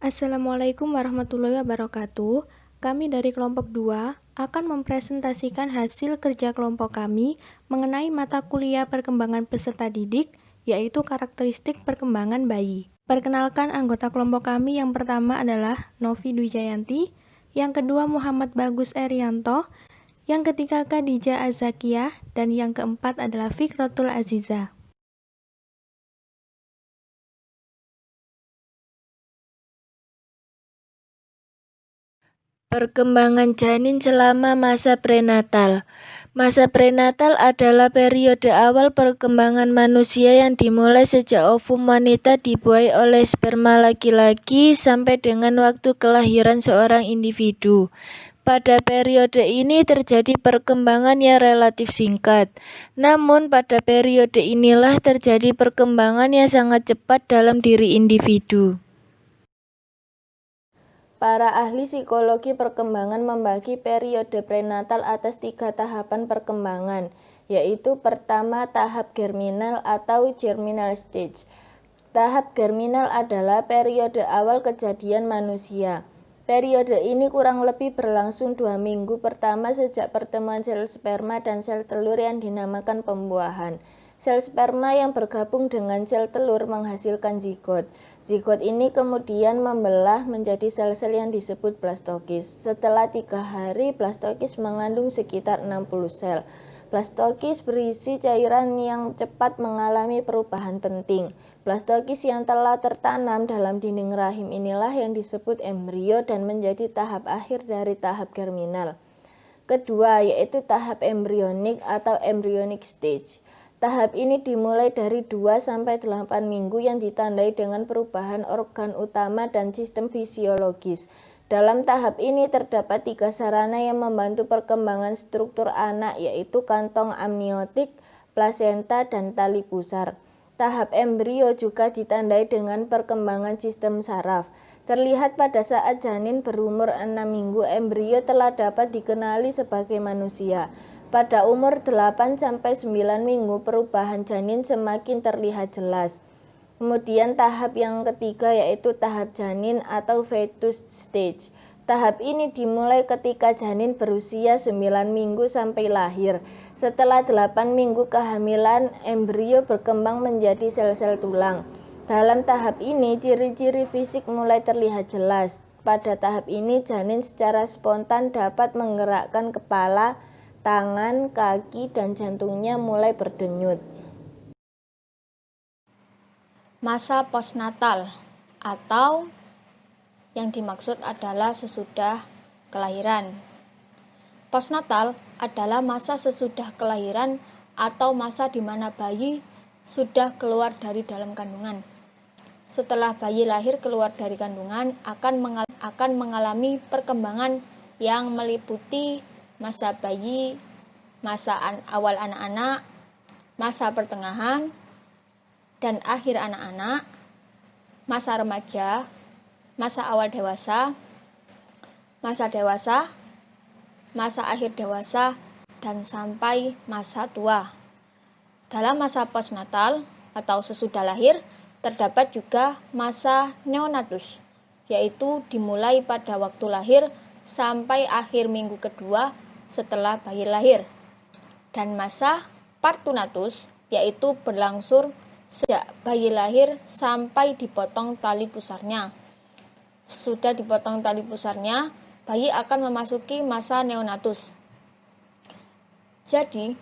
Assalamualaikum warahmatullahi wabarakatuh. Kami dari kelompok 2 akan mempresentasikan hasil kerja kelompok kami mengenai mata kuliah perkembangan peserta didik, yaitu karakteristik perkembangan bayi. Perkenalkan anggota kelompok kami, yang pertama adalah Novi Dwi Jayanti, yang kedua Muhammad Bagus Erianto, yang ketiga Khadijah Azakiyah, dan yang keempat adalah Fikratul Aziza. Perkembangan janin selama masa prenatal. Masa prenatal adalah periode awal perkembangan manusia yang dimulai sejak ovum wanita dibuai oleh sperma laki-laki sampai dengan waktu kelahiran seorang individu. Pada periode ini terjadi perkembangan yang relatif singkat. Namun pada periode inilah terjadi perkembangan yang sangat cepat dalam diri individu. Para ahli psikologi perkembangan membagi periode prenatal atas 3 tahapan perkembangan, yaitu pertama tahap germinal atau germinal stage. Tahap germinal adalah periode awal kejadian manusia. Periode ini kurang lebih berlangsung 2 minggu pertama sejak pertemuan sel sperma dan sel telur yang dinamakan pembuahan. Sel sperma yang bergabung dengan sel telur menghasilkan zigot. Zigot ini kemudian membelah menjadi sel-sel yang disebut blastokis. Setelah 3 hari, blastokis mengandung sekitar 60 sel. Blastokis berisi cairan yang cepat mengalami perubahan penting. Blastokis yang telah tertanam dalam dinding rahim inilah yang disebut embrio dan menjadi tahap akhir dari tahap germinal. Kedua, yaitu tahap embryonik atau embryonic stage. Tahap ini dimulai dari 2-8 minggu yang ditandai dengan perubahan organ utama dan sistem fisiologis. Dalam tahap ini terdapat 3 sarana yang membantu perkembangan struktur anak, yaitu kantong amniotik, plasenta, dan tali pusar. Tahap embrio juga ditandai dengan perkembangan sistem saraf. Terlihat pada saat janin berumur 6 minggu, embrio telah dapat dikenali sebagai manusia. Pada umur 8-9 minggu, perubahan janin semakin terlihat jelas. Kemudian tahap yang ketiga yaitu tahap janin atau fetus stage. Tahap ini dimulai ketika janin berusia 9 minggu sampai lahir. Setelah 8 minggu kehamilan, embrio berkembang menjadi sel-sel tulang. Dalam tahap ini, ciri-ciri fisik mulai terlihat jelas. Pada tahap ini, janin secara spontan dapat menggerakkan kepala, tangan, kaki, dan jantungnya mulai berdenyut. Masa postnatal atau yang dimaksud adalah sesudah kelahiran. Postnatal adalah masa sesudah kelahiran atau masa di mana bayi sudah keluar dari dalam kandungan. Setelah bayi lahir keluar dari kandungan akan mengalami perkembangan yang meliputi masa bayi, masa awal anak-anak, masa pertengahan, dan akhir anak-anak, masa remaja, masa awal dewasa, masa akhir dewasa, dan sampai masa tua. Dalam masa postnatal atau sesudah lahir, terdapat juga masa neonatus, yaitu dimulai pada waktu lahir sampai akhir minggu kedua setelah bayi lahir. Dan masa partunatus, yaitu berlangsung sejak bayi lahir sampai dipotong tali pusarnya. Sudah dipotong tali pusarnya, bayi akan memasuki masa neonatus. Jadi,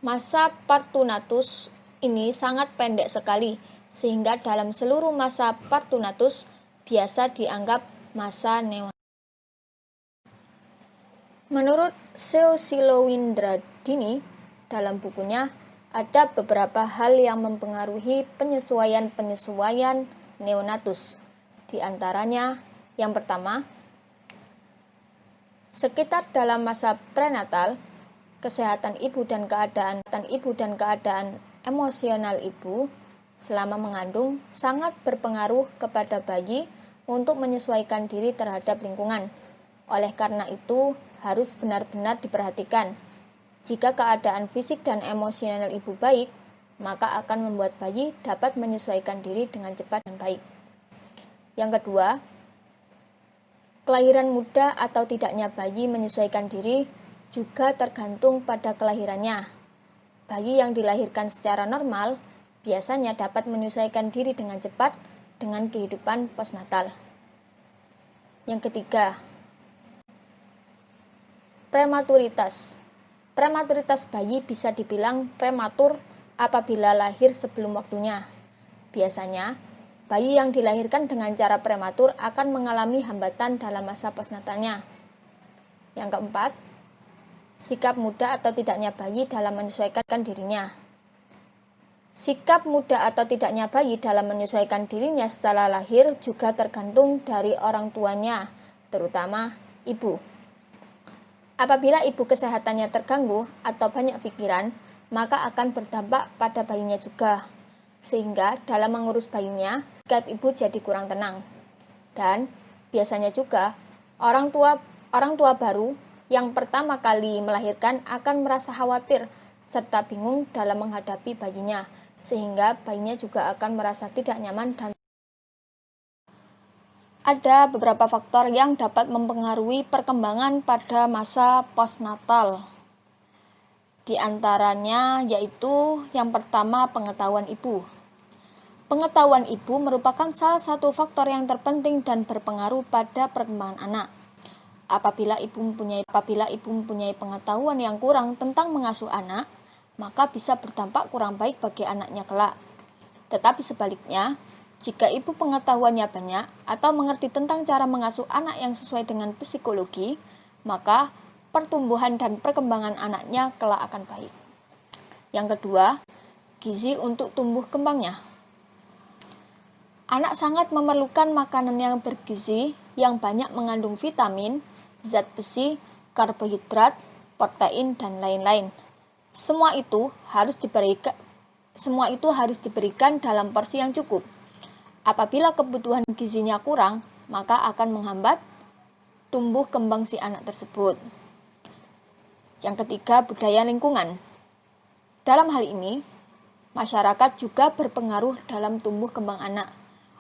masa partunatus ini sangat pendek sekali, sehingga dalam seluruh masa partunatus biasa dianggap masa neonatus. Menurut Silowindradini, dalam bukunya ada beberapa hal yang mempengaruhi penyesuaian neonatus. Di antaranya, yang pertama, sekitar dalam masa prenatal, kesehatan ibu dan keadaan emosional ibu selama mengandung sangat berpengaruh kepada bayi untuk menyesuaikan diri terhadap lingkungan. Oleh karena itu, harus benar-benar diperhatikan. Jika keadaan fisik dan emosional ibu baik, maka akan membuat bayi dapat menyesuaikan diri dengan cepat dan baik. Yang kedua, Kelahiran muda atau tidaknya bayi menyesuaikan diri juga tergantung pada kelahirannya. Bayi yang dilahirkan secara normal biasanya dapat menyesuaikan diri dengan cepat dengan kehidupan postnatal. Yang ketiga, prematuritas. Prematuritas bayi bisa dibilang prematur apabila lahir sebelum waktunya. Biasanya, bayi yang dilahirkan dengan cara prematur akan mengalami hambatan dalam masa postnatalnya. Yang keempat, sikap muda atau tidaknya bayi dalam menyesuaikan dirinya. Sikap muda atau tidaknya bayi dalam menyesuaikan dirinya setelah lahir juga tergantung dari orang tuanya, terutama ibu. Apabila ibu kesehatannya terganggu atau banyak pikiran, maka akan berdampak pada bayinya juga. Sehingga dalam mengurus bayinya, sikap ibu jadi kurang tenang. Dan biasanya juga orang tua baru yang pertama kali melahirkan akan merasa khawatir serta bingung dalam menghadapi bayinya, sehingga bayinya juga akan merasa tidak nyaman dan ada beberapa faktor yang dapat mempengaruhi perkembangan pada masa postnatal. Di antaranya yaitu yang pertama pengetahuan ibu. Pengetahuan ibu merupakan salah satu faktor yang terpenting dan berpengaruh pada perkembangan anak. Apabila ibu mempunyai pengetahuan yang kurang tentang mengasuh anak, maka bisa berdampak kurang baik bagi anaknya kelak. Tetapi sebaliknya, jika ibu pengetahuannya banyak atau mengerti tentang cara mengasuh anak yang sesuai dengan psikologi, maka pertumbuhan dan perkembangan anaknya kelak akan baik. Yang kedua, gizi untuk tumbuh kembangnya. Anak sangat memerlukan makanan yang bergizi yang banyak mengandung vitamin, zat besi, karbohidrat, protein, dan lain-lain. Semua itu harus diberikan dalam porsi yang cukup. Apabila kebutuhan gizinya kurang, maka akan menghambat tumbuh kembang si anak tersebut. Yang ketiga, budaya lingkungan. Dalam hal ini, masyarakat juga berpengaruh dalam tumbuh kembang anak.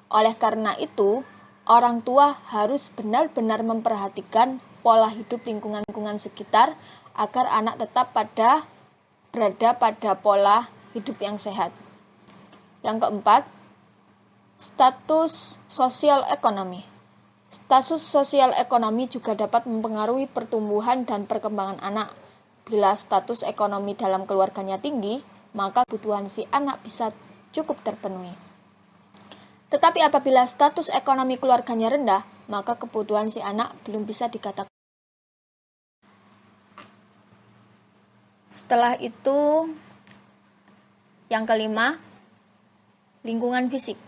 Oleh karena itu, orang tua harus benar-benar memperhatikan pola hidup lingkungan sekitar agar anak tetap berada pada pola hidup yang sehat. Yang keempat, status sosial ekonomi. Status sosial ekonomi juga dapat mempengaruhi pertumbuhan dan perkembangan anak. Bila status ekonomi dalam keluarganya tinggi, maka kebutuhan si anak bisa cukup terpenuhi. Tetapi apabila status ekonomi keluarganya rendah, maka kebutuhan si anak belum bisa dikatakan. Setelah itu, yang kelima, lingkungan fisik.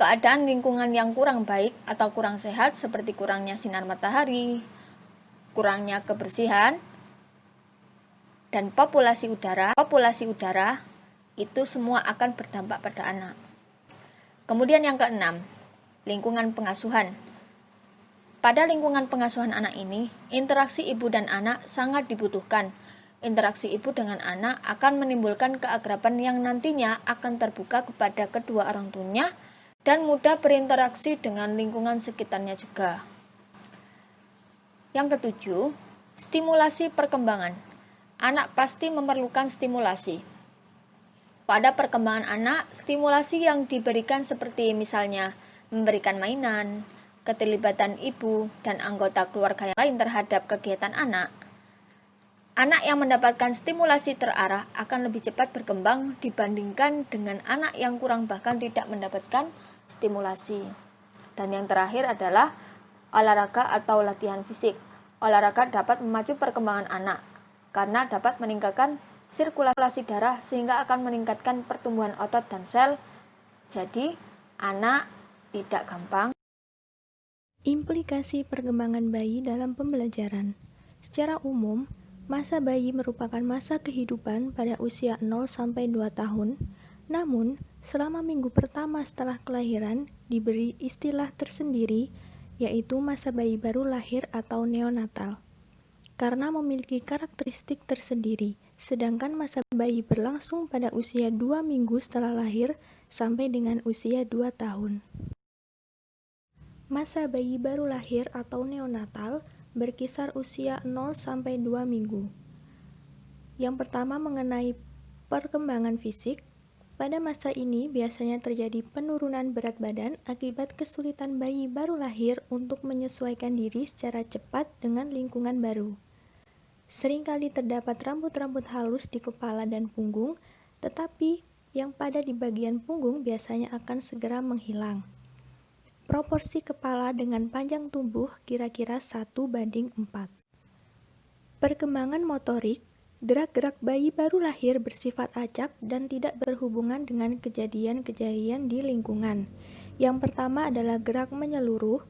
Keadaan lingkungan yang kurang baik atau kurang sehat seperti kurangnya sinar matahari, kurangnya kebersihan, dan populasi udara itu semua akan berdampak pada anak. Kemudian yang keenam, lingkungan pengasuhan. Pada lingkungan pengasuhan anak ini, interaksi ibu dan anak sangat dibutuhkan. Interaksi ibu dengan anak akan menimbulkan keakraban yang nantinya akan terbuka kepada kedua orang tuanya dan mudah berinteraksi dengan lingkungan sekitarnya juga. Yang ketujuh, stimulasi perkembangan. Anak pasti memerlukan stimulasi. Pada perkembangan anak, stimulasi yang diberikan seperti misalnya memberikan mainan, keterlibatan ibu dan anggota keluarga yang lain terhadap kegiatan anak. Anak yang mendapatkan stimulasi terarah akan lebih cepat berkembang dibandingkan dengan anak yang kurang bahkan tidak mendapatkan stimulasi. Dan yang terakhir adalah olahraga atau latihan fisik. Olahraga dapat memacu perkembangan anak karena dapat meningkatkan sirkulasi darah sehingga akan meningkatkan pertumbuhan otot dan sel. Jadi, anak tidak gampang. Implikasi perkembangan bayi dalam pembelajaran. Secara umum, masa bayi merupakan masa kehidupan pada usia 0-2 tahun. Namun, selama minggu pertama setelah kelahiran diberi istilah tersendiri, yaitu masa bayi baru lahir atau neonatal. Karena memiliki karakteristik tersendiri, sedangkan masa bayi berlangsung pada usia 2 minggu setelah lahir sampai dengan usia 2 tahun. Masa bayi baru lahir atau neonatal berkisar usia 0-2 minggu. Yang pertama mengenai perkembangan fisik. Pada masa ini biasanya terjadi penurunan berat badan akibat kesulitan bayi baru lahir untuk menyesuaikan diri secara cepat dengan lingkungan baru. Seringkali terdapat rambut-rambut halus di kepala dan punggung, tetapi yang pada di bagian punggung biasanya akan segera menghilang. Proporsi kepala dengan panjang tubuh kira-kira 1:4. Perkembangan motorik. Gerak-gerak bayi baru lahir bersifat acak dan tidak berhubungan dengan kejadian-kejadian di lingkungan. Yang pertama adalah gerak menyeluruh,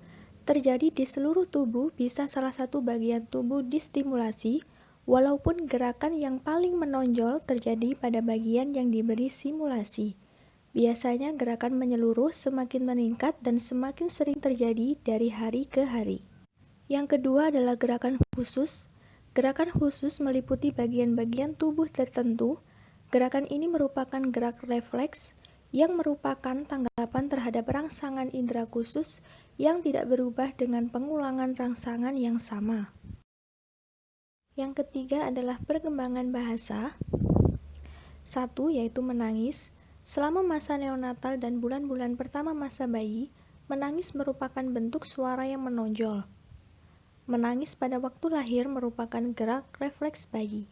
terjadi di seluruh tubuh, bisa salah satu bagian tubuh distimulasi, walaupun gerakan yang paling menonjol terjadi pada bagian yang diberi simulasi. Biasanya gerakan menyeluruh semakin meningkat dan semakin sering terjadi dari hari ke hari. Yang kedua adalah gerakan khusus. Gerakan khusus meliputi bagian-bagian tubuh tertentu. Gerakan ini merupakan gerak refleks yang merupakan tanggapan terhadap rangsangan indera khusus yang tidak berubah dengan pengulangan rangsangan yang sama. Yang ketiga adalah perkembangan bahasa. 1. Yaitu menangis. Selama masa neonatal dan bulan-bulan pertama masa bayi, menangis merupakan bentuk suara yang menonjol. Menangis pada waktu lahir merupakan gerak refleks bayi.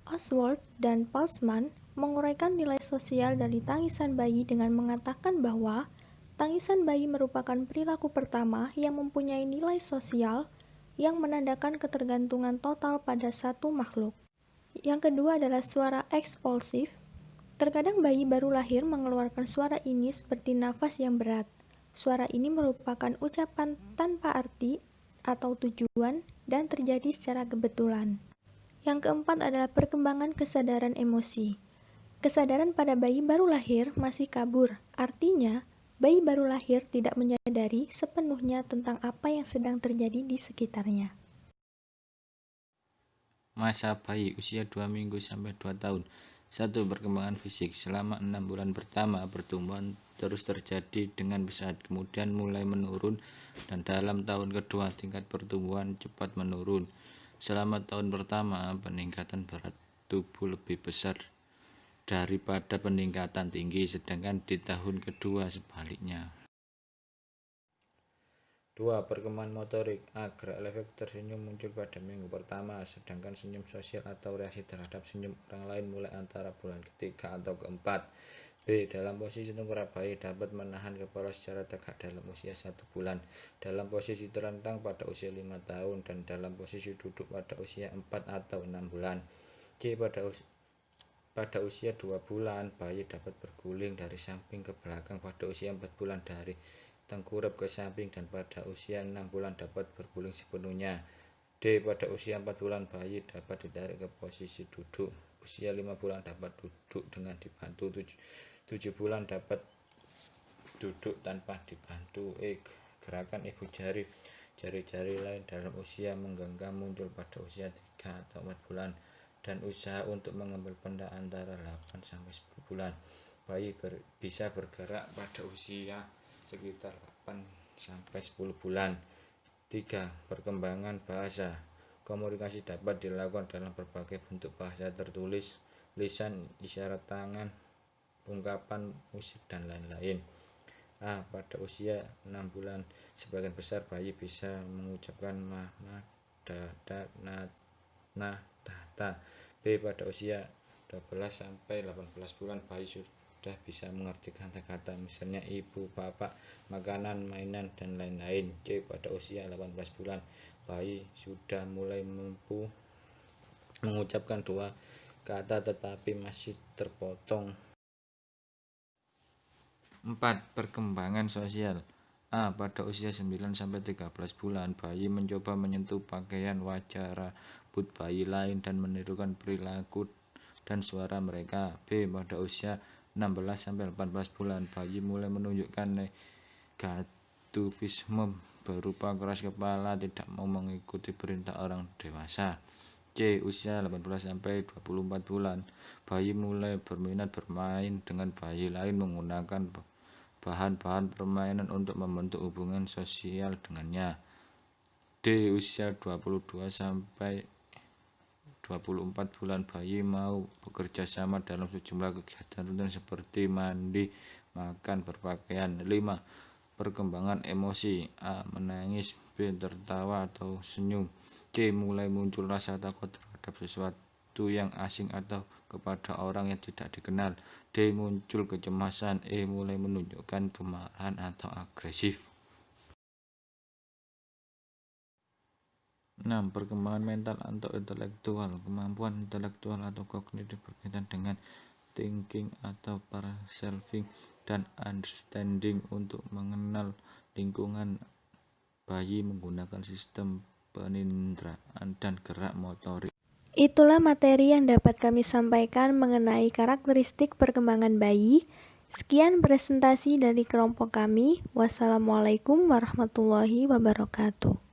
Oswald dan Postman menguraikan nilai sosial dari tangisan bayi dengan mengatakan bahwa tangisan bayi merupakan perilaku pertama yang mempunyai nilai sosial yang menandakan ketergantungan total pada satu makhluk. Yang kedua adalah suara ekspulsif. Terkadang bayi baru lahir mengeluarkan suara ini seperti nafas yang berat. Suara ini merupakan ucapan tanpa arti atau tujuan dan terjadi secara kebetulan. Yang keempat adalah perkembangan kesadaran emosi. Kesadaran pada bayi baru lahir masih kabur, artinya bayi baru lahir tidak menyadari sepenuhnya tentang apa yang sedang terjadi di sekitarnya. Masa bayi usia 2 minggu sampai 2 tahun. 1. Perkembangan fisik. Selama 6 bulan pertama, pertumbuhan terus terjadi dengan pesat, kemudian mulai menurun, dan dalam tahun kedua tingkat pertumbuhan cepat menurun. Selama tahun pertama, peningkatan berat tubuh lebih besar daripada peningkatan tinggi, sedangkan di tahun kedua sebaliknya. 2. Perkembangan motorik. A. Gerak refleks tersenyum muncul pada minggu pertama, sedangkan senyum sosial atau reaksi terhadap senyum orang lain mulai antara bulan ketiga atau keempat. B. Dalam posisi tengkurap, bayi dapat menahan kepala secara tegak dalam usia 1 bulan, dalam posisi terlentang pada usia 5 tahun, dan dalam posisi duduk pada usia 4 atau 6 bulan. C. Pada usia 2 bulan, bayi dapat berguling dari samping ke belakang, pada usia 4 bulan dari tengkurap ke samping, dan pada usia 6 bulan dapat berguling sepenuhnya. D. Pada usia 4 bulan, bayi dapat ditarik ke posisi duduk. Usia 5 bulan dapat duduk dengan dibantu. 7 bulan dapat duduk tanpa dibantu. E. Gerakan ibu jari. Jari-jari lain dalam usia menggenggam muncul pada usia 3 atau 4 bulan, dan usaha untuk mengambil benda antara 8-10 bulan. Bayi bisa bergerak pada usia sekitar 8-10 bulan. 3. Perkembangan bahasa. Komunikasi dapat dilakukan dalam berbagai bentuk bahasa tertulis, lisan, isyarat tangan, ungkapan, musik, dan lain-lain. A. Pada usia 6 bulan, sebagian besar bayi bisa mengucapkan ma, da, na, ta. B. Pada usia 12-18 bulan, bayi sudah bisa mengerti kata-kata, misalnya ibu, bapak, makanan, mainan, dan lain-lain. C. Pada usia 18 bulan, bayi sudah mulai mampu mengucapkan 2 kata tetapi masih terpotong. 4. Perkembangan sosial. A. Pada usia 9-13 bulan, bayi mencoba menyentuh pakaian, wajah, rambut bayi lain, dan menirukan perilaku dan suara mereka. B. Pada usia 16-18 bulan, bayi mulai menunjukkan negativisme berupa keras kepala, tidak mau mengikuti perintah orang dewasa. C. Usia 18-24 bulan, bayi mulai berminat bermain dengan bayi lain menggunakan bahan-bahan permainan untuk membentuk hubungan sosial dengannya. D. Usia 22 sampai 24 bulan, bayi mau bekerja sama dalam sejumlah kegiatan rutin seperti mandi, makan, berpakaian. 5. Perkembangan emosi. A. Menangis. B. Tertawa atau senyum. C. Mulai muncul rasa takut terhadap sesuatu yang asing atau kepada orang yang tidak dikenal. D. Muncul kecemasan. E. Mulai menunjukkan kemarahan atau agresif. 6. Perkembangan mental atau intelektual. Kemampuan intelektual atau kognitif berkaitan dengan thinking atau perceiving dan understanding untuk mengenal lingkungan. Bayi menggunakan sistem peninderaan dan gerak motorik. Itulah materi yang dapat kami sampaikan mengenai karakteristik perkembangan bayi. Sekian presentasi dari kelompok kami. Wassalamualaikum warahmatullahi wabarakatuh.